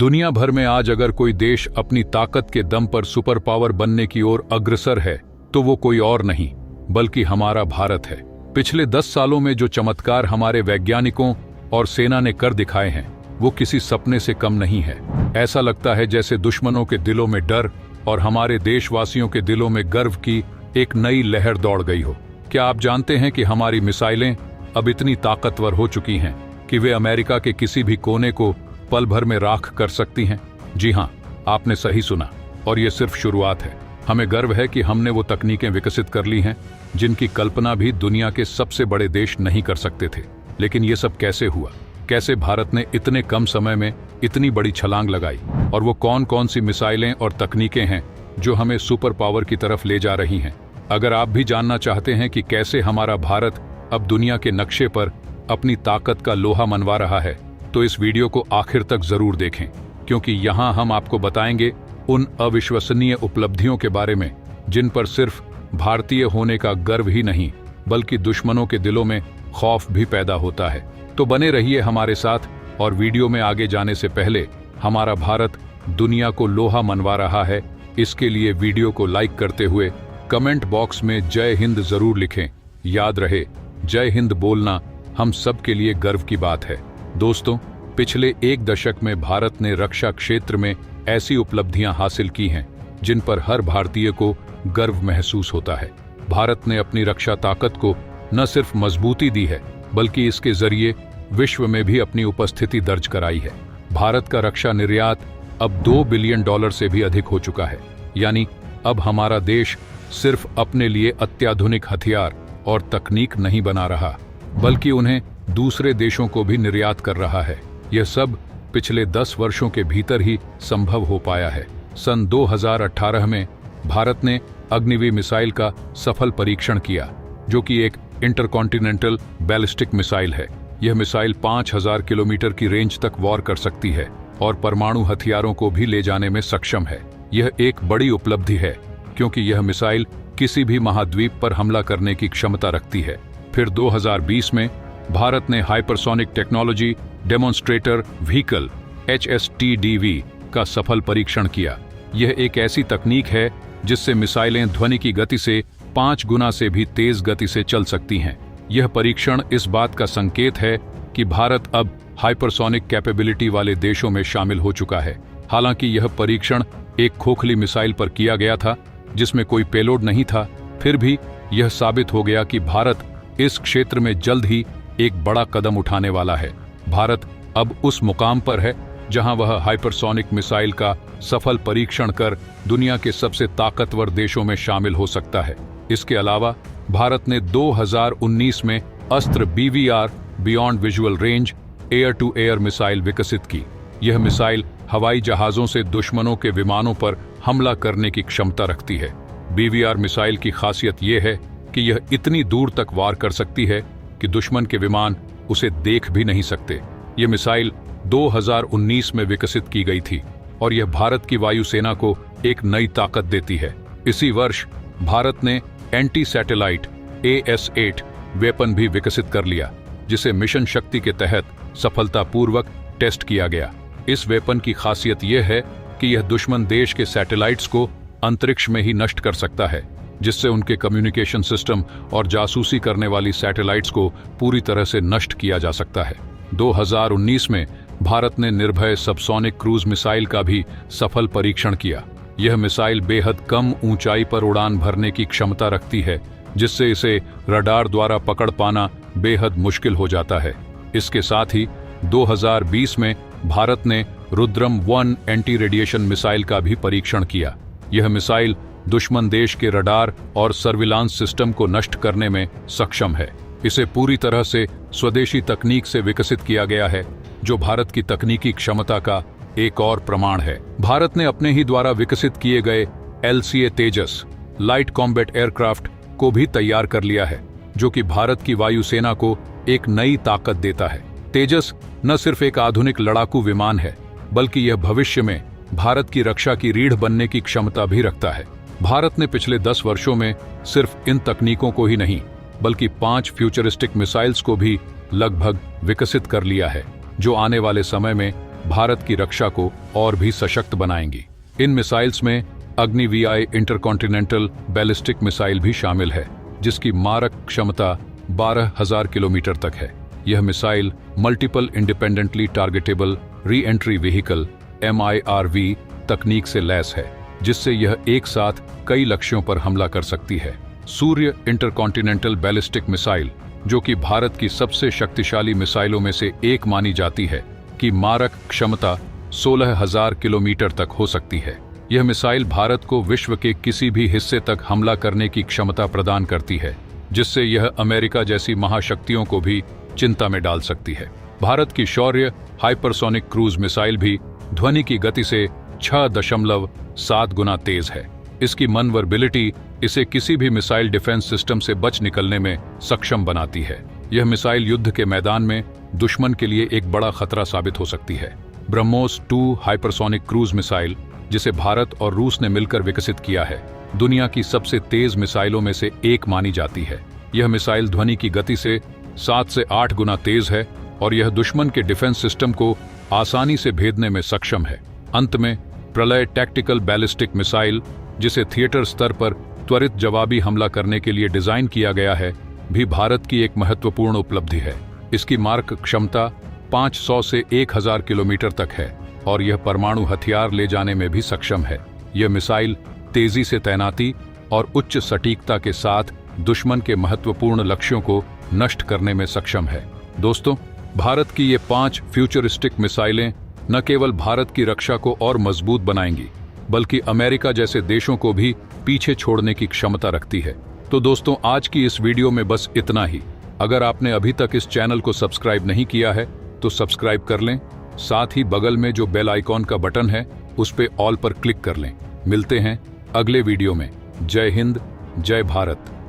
दुनिया भर में आज अगर कोई देश अपनी ताकत के दम पर सुपर पावर बनने की ओर अग्रसर है तो वो कोई और नहीं बल्कि हमारा भारत है। पिछले 10 सालों में जो चमत्कार हमारे वैज्ञानिकों और सेना ने कर दिखाए हैं वो किसी सपने से कम नहीं है। ऐसा लगता है जैसे दुश्मनों के दिलों में डर और हमारे देशवासियों के दिलों में गर्व की एक नई लहर दौड़ गई हो। क्या आप जानते हैं कि हमारी मिसाइलें अब इतनी ताकतवर हो चुकी हैं कि वे अमेरिका के किसी भी कोने को पल भर में राख कर सकती हैं? जी हाँ, आपने सही सुना, और ये सिर्फ शुरुआत है। हमें गर्व है कि हमने वो तकनीकें विकसित कर ली हैं जिनकी कल्पना भी दुनिया के सबसे बड़े देश नहीं कर सकते थे। लेकिन ये सब कैसे हुआ? कैसे भारत ने इतने कम समय में इतनी बड़ी छलांग लगाई? और वो कौन कौन सी मिसाइलें और तकनीकें हैं जो हमें सुपर पावर की तरफ ले जा रही हैं? अगर आप भी जानना चाहते हैं कि कैसे हमारा भारत अब दुनिया के नक्शे पर अपनी ताकत का लोहा मनवा रहा है, तो इस वीडियो को आखिर तक जरूर देखें, क्योंकि यहाँ हम आपको बताएंगे उन अविश्वसनीय उपलब्धियों के बारे में जिन पर सिर्फ भारतीय होने का गर्व ही नहीं बल्कि दुश्मनों के दिलों में खौफ भी पैदा होता है। तो बने रहिए हमारे साथ, और वीडियो में आगे जाने से पहले हमारा भारत दुनिया को लोहा मनवा रहा है, इसके लिए वीडियो को लाइक करते हुए कमेंट बॉक्स में जय हिंद जरूर लिखें। याद रहे, जय हिंद बोलना हम सब के लिए गर्व की बात है। दोस्तों, पिछले एक दशक में भारत ने रक्षा क्षेत्र में ऐसी उपलब्धियां हासिल की हैं जिन पर हर भारतीय को गर्व महसूस होता है। भारत ने अपनी रक्षा ताकत को न सिर्फ मजबूती दी है बल्कि इसके जरिए विश्व में भी अपनी उपस्थिति दर्ज कराई है। भारत का रक्षा निर्यात अब $2 बिलियन से भी अधिक हो चुका है। यानी अब हमारा देश सिर्फ अपने लिए अत्याधुनिक हथियार और तकनीक नहीं बना रहा बल्कि उन्हें दूसरे देशों को भी निर्यात कर रहा है। यह सब पिछले 10 वर्षों के भीतर ही संभव हो पाया है। सन 2018 में भारत ने अग्निवीर मिसाइल का सफल परीक्षण किया, जो कि एक इंटरकॉन्टिनेंटल बैलिस्टिक मिसाइल है। यह मिसाइल 5000 किलोमीटर की रेंज तक वॉर कर सकती है और परमाणु हथियारों को भी ले जाने में सक्षम है। यह एक बड़ी उपलब्धि है क्योंकि यह मिसाइल किसी भी महाद्वीप पर हमला करने की क्षमता रखती है। फिर 2020 में भारत ने hypersonic technology demonstrator vehicle HSTDV का सफल परीक्षण किया। यह एक ऐसी तकनीक है जिससे मिसाइलें ध्वनि की गति से 5 गुना से भी तेज गति से चल सकती हैं। यह परीक्षण इस बात का संकेत है कि भारत अब हाइपरसोनिक कैपेबिलिटी वाले देशों में शामिल हो चुका है। हालांकि यह परीक्षण एक खोखली मिसाइल पर किया गया था जिसमें कोई पेलोड नहीं था, फिर भी यह साबित हो गया कि भारत इस क्षेत्र में जल्द ही एक बड़ा कदम उठाने वाला है। भारत अब उस मुकाम पर है जहां वह हाइपरसोनिक मिसाइल का सफल परीक्षण कर दुनिया के सबसे ताकतवर देशों में शामिल हो सकता है। इसके अलावा भारत ने 2019 में Astra BVR beyond visual range air to air missile विकसित की। यह मिसाइल हवाई जहाजों से दुश्मनों के विमानों पर हमला करने की क्षमता रखती है। BVR मिसाइल की खासियत यह है कि यह इतनी दूर तक वार कर सकती है कि दुश्मन के विमान उसे देख भी नहीं सकते। यह मिसाइल 2019 में विकसित की गई थी और यह भारत की वायुसेना को एक नई ताकत देती है। इसी वर्ष भारत ने एंटी सैटेलाइट AS-8 वेपन भी विकसित कर लिया, जिसे मिशन शक्ति के तहत सफलतापूर्वक टेस्ट किया गया। इस वेपन की खासियत यह है कि यह दुश्मन देश के सैटेलाइट्स को अंतरिक्ष में ही नष्ट कर सकता है, जिससे उनके कम्युनिकेशन सिस्टम और जासूसी करने वाली सैटेलाइट्स को पूरी तरह से नष्ट किया जा सकता है। 2019 में भारत ने निर्भय सबसोनिक क्रूज मिसाइल का भी सफल परीक्षण किया। यह मिसाइल बेहद कम ऊंचाई पर उड़ान भरने की क्षमता रखती है, जिससे इसे रडार द्वारा पकड़ पाना बेहद मुश्किल हो जाता है। इसके साथ ही 2020 में भारत ने रुद्रम 1 एंटी रेडिएशन मिसाइल का भी परीक्षण किया। यह मिसाइल दुश्मन देश के रडार और सर्विलांस सिस्टम को नष्ट करने में सक्षम है। इसे पूरी तरह से स्वदेशी तकनीक से विकसित किया गया है, जो भारत की तकनीकी क्षमता का एक और प्रमाण है। भारत ने अपने ही द्वारा विकसित किए गए LCA तेजस लाइट कॉम्बैट एयरक्राफ्ट को भी तैयार कर लिया है, जो कि भारत की वायुसेना को एक नई ताकत देता है। तेजस न सिर्फ एक आधुनिक लड़ाकू विमान है, बल्कि यह भविष्य में भारत की रक्षा की रीढ़ बनने की क्षमता भी रखता है। भारत ने पिछले 10 वर्षों में सिर्फ इन तकनीकों को ही नहीं बल्कि 5 फ्यूचरिस्टिक मिसाइल्स को भी लगभग विकसित कर लिया है, जो आने वाले समय में भारत की रक्षा को और भी सशक्त बनाएंगी। इन मिसाइल्स में अग्नि-वी इंटरकॉन्टिनेंटल बैलिस्टिक मिसाइल भी शामिल है, जिसकी मारक क्षमता 12,000 किलोमीटर तक है। यह missile multiple independently targetable re entry vehicle MIRV तकनीक से लैस है, जिससे यह एक साथ कई लक्ष्यों पर हमला कर सकती है। सूर्य इंटरकॉन्टिनेंटल बैलिस्टिक मिसाइल, जो कि भारत की सबसे शक्तिशाली मिसाइलों में से एक मानी जाती है, की मारक क्षमता 16,000 किलोमीटर तक हो सकती है। यह मिसाइल भारत को विश्व के किसी भी हिस्से तक हमला करने की क्षमता प्रदान करती है, जिससे यह अमेरिका जैसी महाशक्तियों को भी चिंता में डाल सकती है। भारत की शौर्य हाइपरसोनिक क्रूज मिसाइल भी ध्वनि की गति से 6.7 गुना तेज है। इसकी मनवरेबिलिटी इसे किसी भी मिसाइल डिफेंस सिस्टम से बच निकलने में सक्षम बनाती है। यह मिसाइल युद्ध के मैदान में दुश्मन के लिए एक बड़ा खतरा साबित हो सकती है। ब्रह्मोस 2 हाइपरसोनिक क्रूज मिसाइल, जिसे भारत और रूस ने मिलकर विकसित किया है, दुनिया की सबसे तेज मिसाइलों में से एक मानी जाती है। यह मिसाइल ध्वनि की गति से 7 से 8 गुना तेज है और यह दुश्मन के डिफेंस सिस्टम को आसानी से भेदने में सक्षम है। अंत में प्रलय टैक्टिकल बैलिस्टिक मिसाइल, जिसे थिएटर स्तर पर त्वरित जवाबी हमला करने के लिए डिजाइन किया गया है, भी भारत की एक महत्वपूर्ण उपलब्धि है। इसकी मारक क्षमता 500 से 1000 किलोमीटर तक है और यह परमाणु हथियार ले जाने में भी सक्षम है। यह मिसाइल तेजी से तैनाती और उच्च सटीकता के साथ दुश्मन के महत्वपूर्ण लक्ष्यों को नष्ट करने में सक्षम है। दोस्तों, भारत की ये 5 फ्यूचरिस्टिक मिसाइलें न केवल भारत की रक्षा को और मजबूत बनाएंगी, बल्कि अमेरिका जैसे देशों को भी पीछे छोड़ने की क्षमता रखती है। तो दोस्तों, आज की इस वीडियो में बस इतना ही। अगर आपने अभी तक इस चैनल को सब्सक्राइब नहीं किया है तो सब्सक्राइब कर लें। साथ ही बगल में जो बेल आइकॉन का बटन है उस पे ऑल पर क्लिक कर लें। मिलते हैं अगले वीडियो में। जय हिंद, जय भारत।